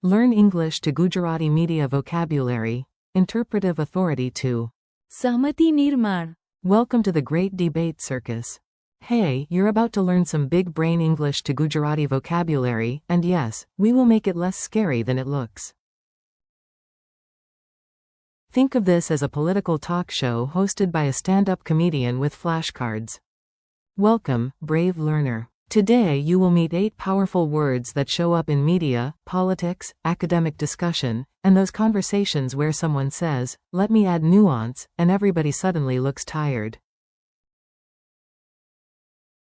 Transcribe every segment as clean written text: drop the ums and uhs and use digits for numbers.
Learn English to Gujarati media vocabulary, interpretive authority to. सहमति निर्माण. Welcome to the Great Debate Circus. Hey, you're about to learn some big brain English to Gujarati vocabulary, and yes, we will make it less scary than it looks. Think of this as a political talk show hosted by a stand-up comedian with flashcards. Welcome, brave learner. Today you will meet 8 powerful words that show up in media, politics, academic discussion, and those conversations where someone says, "Let me add nuance," and everybody suddenly looks tired.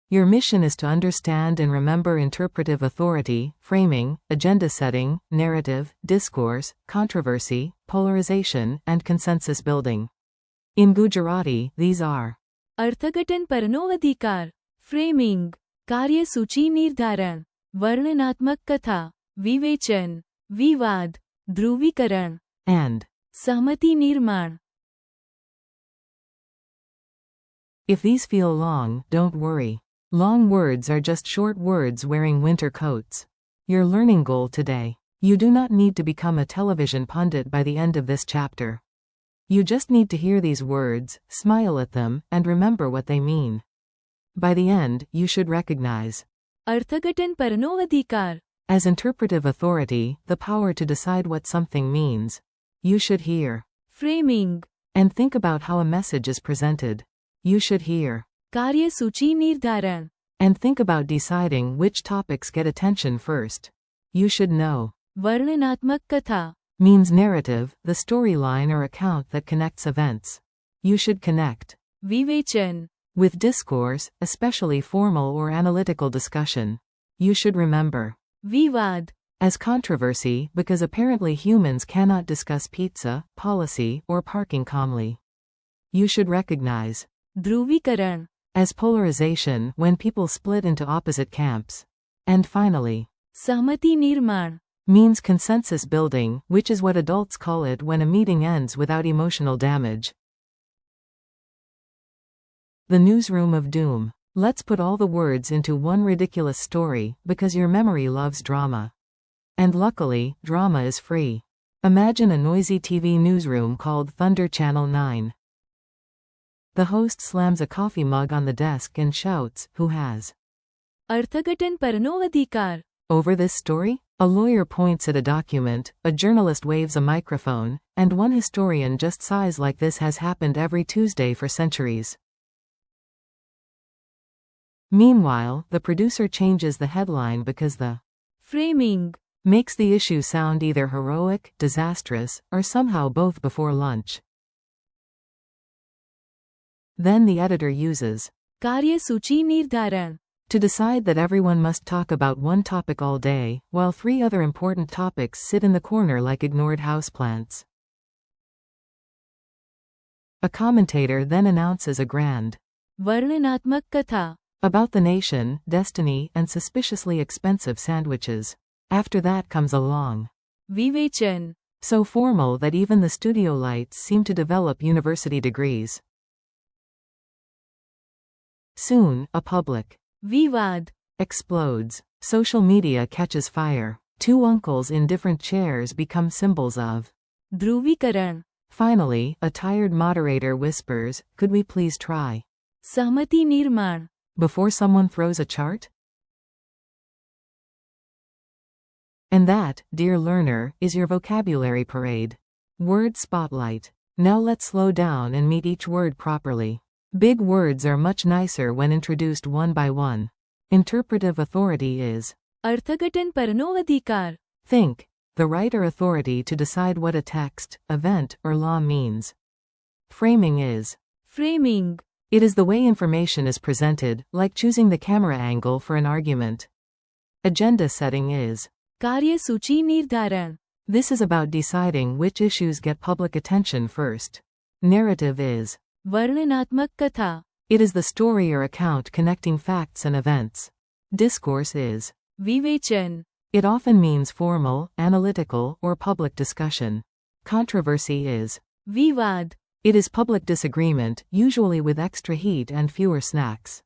Your mission is to understand and remember interpretive authority, framing, agenda setting, narrative, discourse, controversy, polarization, and consensus building. In Gujarati, these are अर्थघटन परनो अधिकार, framing, कार्यसूची निर्धारण, वर्णनात्मक कथा, विवेचन, विवाद, ध्रुवीकरण, and. सहमति निर्माण. If these feel long, don't worry. Long words are just short words wearing winter coats. Your learning goal today. You do not need to become a television pundit by the end of this chapter. You just need to hear these words, smile at them, and remember what they mean. By the end, you should recognize अर्थघटन परनो अधिकार. as interpretive authority, the power to decide what something means. You should hear framing, and think about how a message is presented. You should hear कार्यसूची निर्धारण, and think about deciding which topics get attention first. You should know वर्णनात्मक कथा, means narrative, the storyline or account that connects events. You should connect विवेचन, with discourse, especially formal or analytical discussion. You should remember विवाद, as controversy because apparently humans cannot discuss pizza, policy, or parking calmly. You should recognize ध्रुवीकरण, as polarization when people split into opposite camps. And finally, सहमति निर्माण, means consensus building, which is what adults call it when a meeting ends without emotional damage. The newsroom of doom. Let's put all the words into one ridiculous story, because your memory loves drama. And luckily, drama is free. Imagine a noisy TV newsroom called Thunder Channel 9. The host slams a coffee mug on the desk and shouts, "Who has?" अर्थघटन परनो अधिकार. Over this story? A lawyer points at a document, a journalist waves a microphone, and one historian just sighs like this has happened every Tuesday for centuries. Meanwhile, the producer changes the headline because the framing, makes the issue sound either heroic, disastrous, or somehow both before lunch. Then the editor uses कार्यसूची निर्धारण, to decide that everyone must talk about one topic all day, while 3 other important topics sit in the corner like ignored houseplants. A commentator then announces a grand वर्णनात्मक कथा, about the nation, destiny, and suspiciously expensive sandwiches. After that comes a long विवेचन, so formal that even the studio lights seem to develop university degrees. Soon, a public विवाद, explodes. Social media catches fire. 2 uncles in different chairs become symbols of. ध्रुवीकरण, Finally, a tired moderator whispers, "Could we please try?" सहमति निर्माण, before someone throws a chart? And that, dear learner, is your vocabulary parade. Word spotlight. Now let's slow down and meet each word properly. Big words are much nicer when introduced one by one. Interpretive authority is अर्थघटन परनो अधिकार, think, the right or authority to decide what a text, event, or law means. Framing is framing, it is the way information is presented, like choosing the camera angle for an argument. Agenda setting is कार्यसूची निर्धारण, this is about deciding which issues get public attention first. Narrative is वर्णनात्मक कथा, it is the story or account connecting facts and events. Discourse is विवेचन, it often means formal, analytical, or public discussion. Controversy is विवाद, it is public disagreement, usually with extra heat and fewer snacks.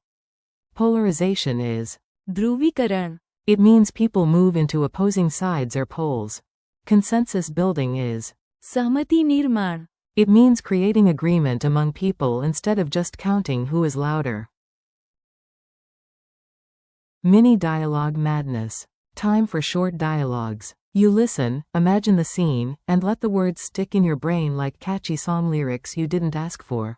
Polarization is ध्रुवीकरण, it means people move into opposing sides or poles. Consensus building is. सहमति निर्माण. It means creating agreement among people instead of just counting who is louder. Mini dialogue madness. Time for short dialogues. You listen, imagine the scene, and let the words stick in your brain like catchy song lyrics you didn't ask for.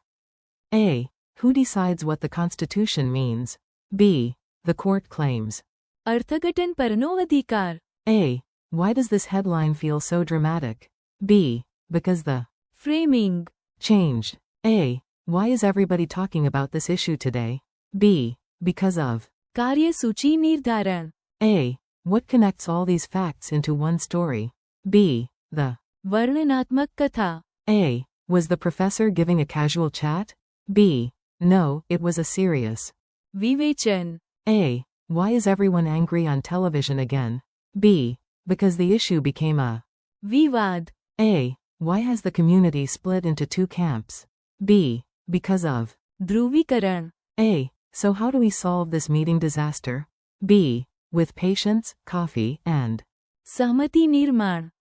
A. Who decides what the Constitution means? B. The court claims. अर्थघटन परनो अधिकार. A. Why does this headline feel so dramatic? B. Because the Framing. changed. A. Why is everybody talking about this issue today? B. Because of. कार्यसूची निर्धारण. A. What connects all these facts into one story? B. The. वर्णनात्मक कथा. A. Was the professor giving a casual chat? B. No, it was a serious. विवेचन. A. Why is everyone angry on television again? B. Because the issue became a. विवाद. A. Why has the community split into two camps? B. Because of. ध्रुवीकरण. A. So how do we solve this meeting disaster? B. With patience, coffee, and. सहमति निर्माण.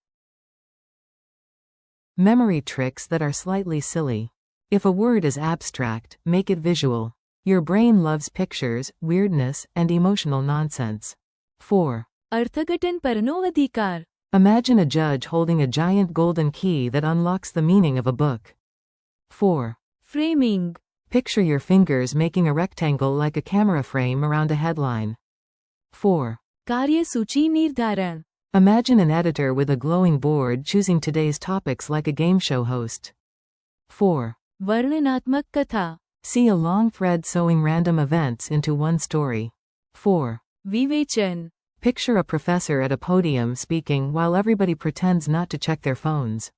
Memory tricks that are slightly silly. If a word is abstract, make it visual. Your brain loves pictures, weirdness, and emotional nonsense. 4. अर्थघटन परनो अधिकार. Imagine a judge holding a giant golden key that unlocks the meaning of a book. 4. Framing. Picture your fingers making a rectangle like a camera frame around a headline. 4. कार्यसूची निर्धारण. Imagine an editor with a glowing board choosing today's topics like a game show host. 4. वर्णनात्मक कथा. See a long thread sewing random events into one story. 4. विवेचन. Picture a professor at a podium speaking while everybody pretends not to check their phones.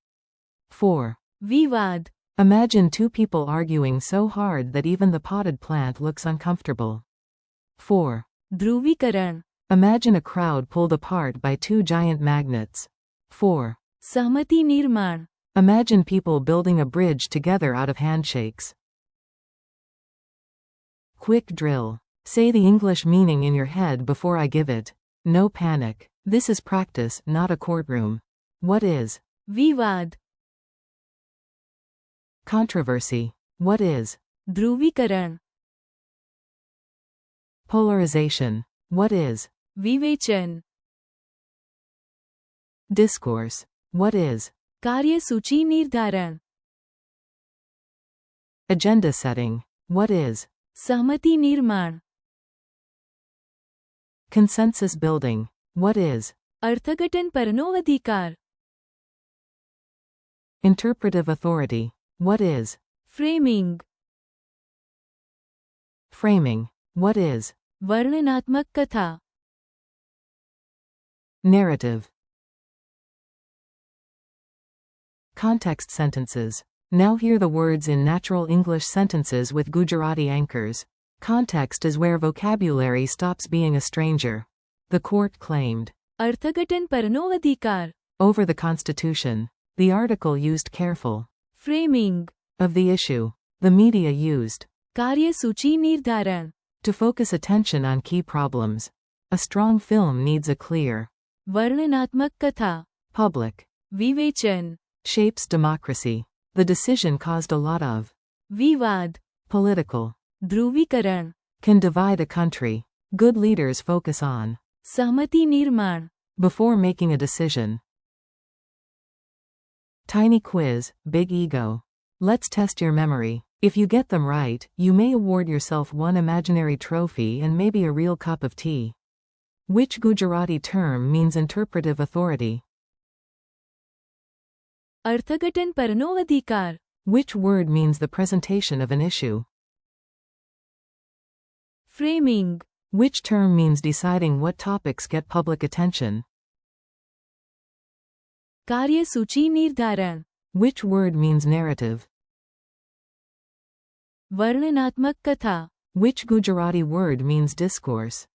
4. विवाद. Imagine two people arguing so hard that even the potted plant looks uncomfortable. 4. ध्रुवीकरण. Imagine a crowd pulled apart by two giant magnets. 4. सहमति निर्माण. Imagine people building a bridge together out of handshakes. Quick drill. Say the English meaning in your head before I give it. No panic. This is practice, not a courtroom. What is? विवाद. Controversy. What is? ध्रुवीकरण. Polarization. What is? विवेचन. Discourse. What is? कार्यसूची निर्धारण. Agenda setting. What is? सहमति निर्माण. Consensus building. What is? अर्थघटन परनो अधिकार. Interpretive authority. What is? Framing. Framing. What is? वर्णनात्मक कथा. Narrative. Context sentences. Now hear the words in natural English sentences with Gujarati anchors. Context is where vocabulary stops being a stranger. The court claimed. अर्थघटन परनो अधिकार. Over the Constitution. The article used careful. Framing. Of the issue. The media used. कार्यसूची निर्धारण. To focus attention on key problems. A strong film needs a clear. वर्णनात्मक कथा. Public. विवेचन. Shapes democracy. The decision caused a lot of. विवाद. Political. ध्रुवीकरण. Can divide a country. Good leaders focus on. सहमति निर्माण. Before making a decision. Tiny quiz, big ego. Let's test your memory. If you get them right, you may award yourself one imaginary trophy and maybe a real cup of tea. Which Gujarati term means interpretive authority? अर्थघटन परनो अधिकार. Which word means the presentation of an issue? Framing. Which term means deciding what topics get public attention? कार्यसूची निर्धारण. Which word means narrative? वर्णनात्मक कथा. Which Gujarati word means discourse?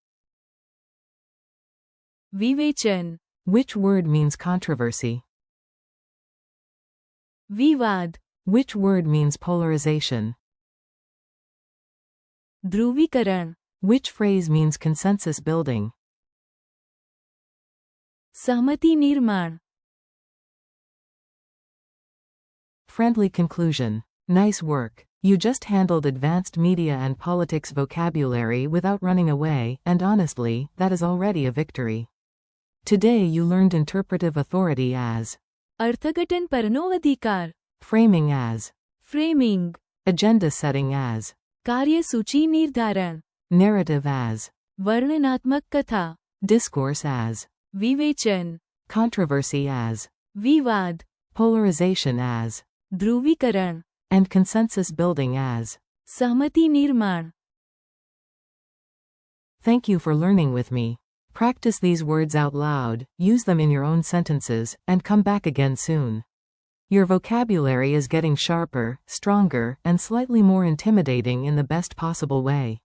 विवेचन. Which word means controversy? विवाद. Which word means polarization? ध्रुवीकरण. Which phrase means consensus building? सहमति निर्माण. Friendly conclusion. Nice work. You just handled advanced media and politics vocabulary without running away, and honestly, that is already a victory. Today you learned interpretive authority as અર્થઘટન પરનો અધિકાર. framing as framing. agenda setting as કાર્યસૂચિ નિર્ધારણ. narrative as વર્ણનાત્મક કથા. discourse as વિવેચન. controversy as વિવાદ. polarization as ધ્રુવીકરણ. and consensus building as. સહમતિ નિર્માણ. Thank you for learning with me. Practice these words out loud, use them in your own sentences, and come back again soon. Your vocabulary is getting sharper, stronger, and slightly more intimidating in the best possible way.